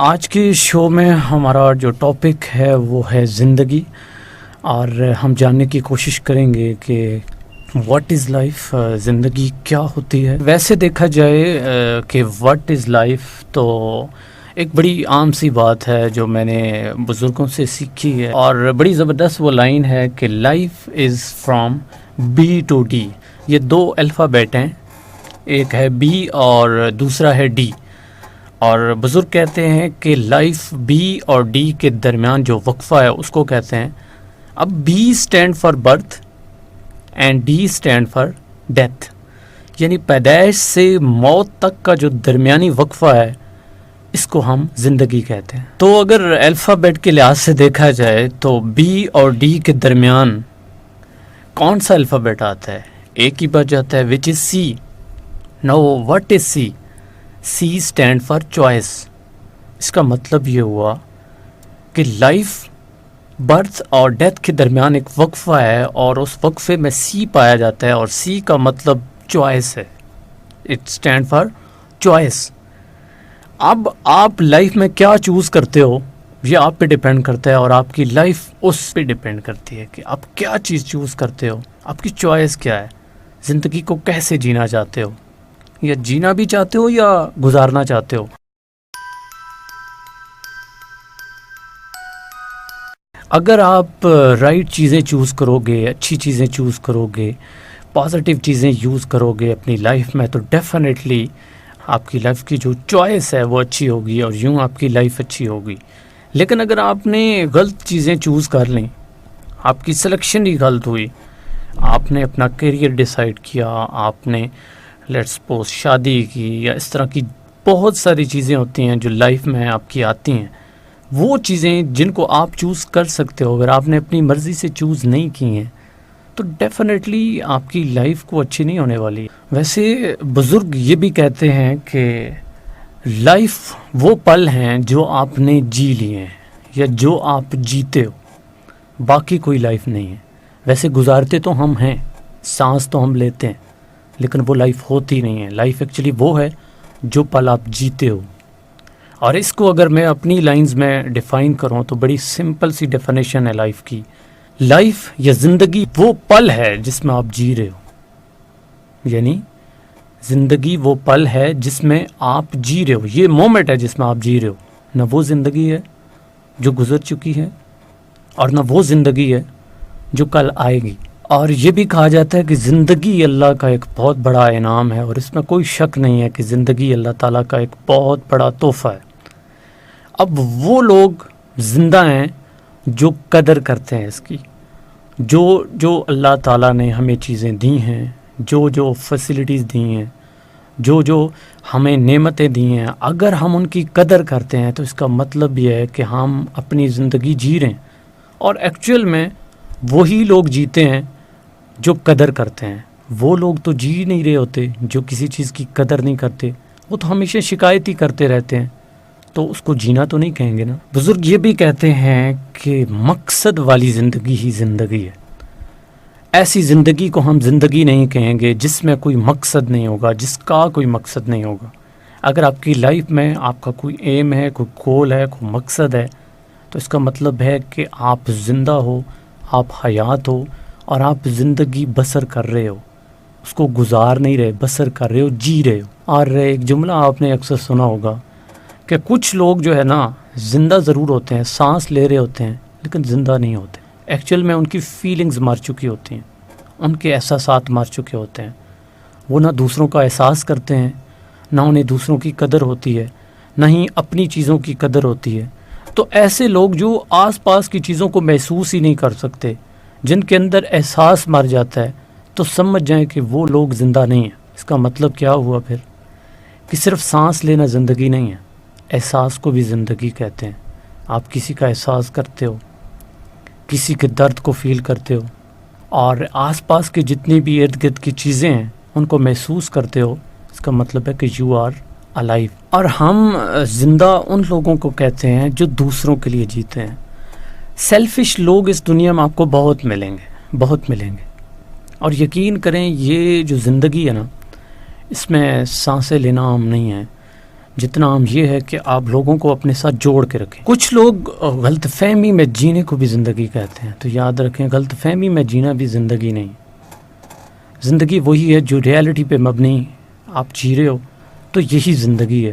آج کے شو میں ہمارا جو ٹاپک ہے وہ ہے زندگی، اور ہم جاننے کی کوشش کریں گے کہ واٹ از لائف، زندگی کیا ہوتی ہے۔ ویسے دیکھا جائے کہ واٹ از لائف تو ایک بڑی عام سی بات ہے جو میں نے بزرگوں سے سیکھی ہے، اور بڑی زبردست وہ لائن ہے کہ life is from B to D. یہ دو الفابیٹ ہیں، ایک ہے بی اور دوسرا ہے ڈی، اور بزرگ کہتے ہیں کہ لائف بی اور ڈی کے درمیان جو وقفہ ہے اس کو کہتے ہیں۔ اب B stand for birth and D stand for death, یعنی پیدائش سے موت تک کا جو درمیانی وقفہ ہے اس کو ہم زندگی کہتے ہیں۔ تو اگر الفابیٹ کے لحاظ سے دیکھا جائے تو بی اور ڈی کے درمیان کون سا الفابیٹ آتا ہے؟ ایک ہی بچ جاتا ہے، which is C. No what is C? C stand for choice. اس کا مطلب یہ ہوا کہ لائف برتھ اور ڈیتھ کے درمیان ایک وقفہ ہے، اور اس وقفے میں سی پایا جاتا ہے، اور سی کا مطلب چوائس ہے۔ It stand for choice. اب آپ لائف میں کیا چوز کرتے ہو یہ آپ پہ ڈیپینڈ کرتا ہے، اور آپ کی لائف اس پہ ڈیپینڈ کرتی ہے کہ آپ کیا چیز چوز کرتے ہو، آپ کی چوائس کیا ہے، زندگی کو کیسے جینا چاہتے ہو، یا جینا بھی چاہتے ہو یا گزارنا چاہتے ہو۔ اگر آپ رائٹ چیزیں چوز کرو گے، اچھی چیزیں چوز کرو گے، پازیٹیو چیزیں یوز کرو گے اپنی لائف میں، تو ڈیفینیٹلی آپ کی لائف کی جو چوائس ہے وہ اچھی ہوگی، اور یوں آپ کی لائف اچھی ہوگی۔ لیکن اگر آپ نے غلط چیزیں چوز کر لیں، آپ کی سلیکشن ہی غلط ہوئی، آپ نے اپنا کیریئر ڈیسائیڈ کیا، آپ نے لیٹس سپوز شادی کی، یا اس طرح کی بہت ساری چیزیں ہوتی ہیں جو لائف میں آپ کی آتی ہیں، وہ چیزیں جن کو آپ چوز کر سکتے ہو، اگر آپ نے اپنی مرضی سے چوز نہیں کی ہیں تو ڈیفینیٹلی آپ کی لائف کو اچھی نہیں ہونے والی۔ ویسے بزرگ یہ بھی کہتے ہیں کہ لائف وہ پل ہیں جو آپ نے جی لیے ہیں، یا جو آپ جیتے ہو، باقی کوئی لائف نہیں ہے۔ ویسے گزارتے تو ہم ہیں، سانس تو ہم لیتے ہیں، لیکن وہ لائف ہوتی نہیں ہے۔ لائف ایکچولی وہ ہے جو پل آپ جیتے ہو۔ اور اس کو اگر میں اپنی لائنز میں ڈیفائن کروں تو بڑی سمپل سی ڈیفینیشن ہے لائف کی۔ لائف یا زندگی وہ پل ہے جس میں آپ جی رہے ہو، یعنی زندگی وہ پل ہے جس میں آپ جی رہے ہو، یہ مومنٹ ہے جس میں آپ جی رہے ہو، نہ وہ زندگی ہے جو گزر چکی ہے، اور نہ وہ زندگی ہے جو کل آئے گی۔ اور یہ بھی کہا جاتا ہے کہ زندگی اللہ کا ایک بہت بڑا انعام ہے، اور اس میں کوئی شک نہیں ہے کہ زندگی اللہ تعالیٰ کا ایک بہت بڑا تحفہ ہے۔ اب وہ لوگ زندہ ہیں جو قدر کرتے ہیں اس کی، جو اللہ تعالیٰ نے ہمیں چیزیں دی ہیں، جو فیسلٹیز دی ہیں، جو ہمیں نعمتیں دی ہیں، اگر ہم ان کی قدر کرتے ہیں تو اس کا مطلب یہ ہے کہ ہم اپنی زندگی جی رہے ہیں۔ اور ایکچوئل میں وہی لوگ جیتے ہیں جو قدر کرتے ہیں۔ وہ لوگ تو جی نہیں رہے ہوتے جو کسی چیز کی قدر نہیں کرتے، وہ تو ہمیشہ شکایت ہی کرتے رہتے ہیں، تو اس کو جینا تو نہیں کہیں گے نا۔ بزرگ یہ بھی کہتے ہیں کہ مقصد والی زندگی ہی زندگی ہے۔ ایسی زندگی کو ہم زندگی نہیں کہیں گے جس میں کوئی مقصد نہیں ہوگا، جس کا کوئی مقصد نہیں ہوگا۔ اگر آپ کی لائف میں آپ کا کوئی ایم ہے، کوئی گول ہے، کوئی مقصد ہے، تو اس کا مطلب ہے کہ آپ زندہ ہو، آپ حیات ہو، اور آپ زندگی بسر کر رہے ہو، اس کو گزار نہیں رہے، بسر کر رہے ہو، جی رہے ہو۔ اور ایک جملہ آپ نے اکثر سنا ہوگا کہ کچھ لوگ جو ہے نا زندہ ضرور ہوتے ہیں، سانس لے رہے ہوتے ہیں، لیکن زندہ نہیں ہوتے۔ ایکچوئل میں ان کی فیلنگز مر چکی ہوتی ہیں، ان کے احساسات مر چکے ہوتے ہیں، وہ نہ دوسروں کا احساس کرتے ہیں، نہ انہیں دوسروں کی قدر ہوتی ہے، نہ ہی اپنی چیزوں کی قدر ہوتی ہے۔ تو ایسے لوگ جو آس پاس کی چیزوں کو محسوس ہی نہیں کر سکتے، جن کے اندر احساس مر جاتا ہے، تو سمجھ جائیں کہ وہ لوگ زندہ نہیں ہیں۔ اس کا مطلب کیا ہوا پھر؟ کہ صرف سانس لینا زندگی نہیں ہے، احساس کو بھی زندگی کہتے ہیں۔ آپ کسی کا احساس کرتے ہو، کسی کے درد کو فیل کرتے ہو، اور آس پاس کے جتنی بھی ارد گرد کی چیزیں ہیں ان کو محسوس کرتے ہو، اس کا مطلب ہے کہ یو آر الائیو۔ اور ہم زندہ ان لوگوں کو کہتے ہیں جو دوسروں کے لیے جیتے ہیں۔ سیلفش لوگ اس دنیا میں آپ کو بہت ملیں گے، بہت ملیں گے، اور یقین کریں یہ جو زندگی ہے نا، اس میں سانسیں لینا عام نہیں ہے، جتنا عام یہ ہے کہ آپ لوگوں کو اپنے ساتھ جوڑ کے رکھیں۔ کچھ لوگ غلط فہمی میں جینے کو بھی زندگی کہتے ہیں، تو یاد رکھیں غلط فہمی میں جینا بھی زندگی نہیں۔ زندگی وہی ہے جو ریالٹی پہ مبنی آپ جی رہے ہو، تو یہی زندگی ہے۔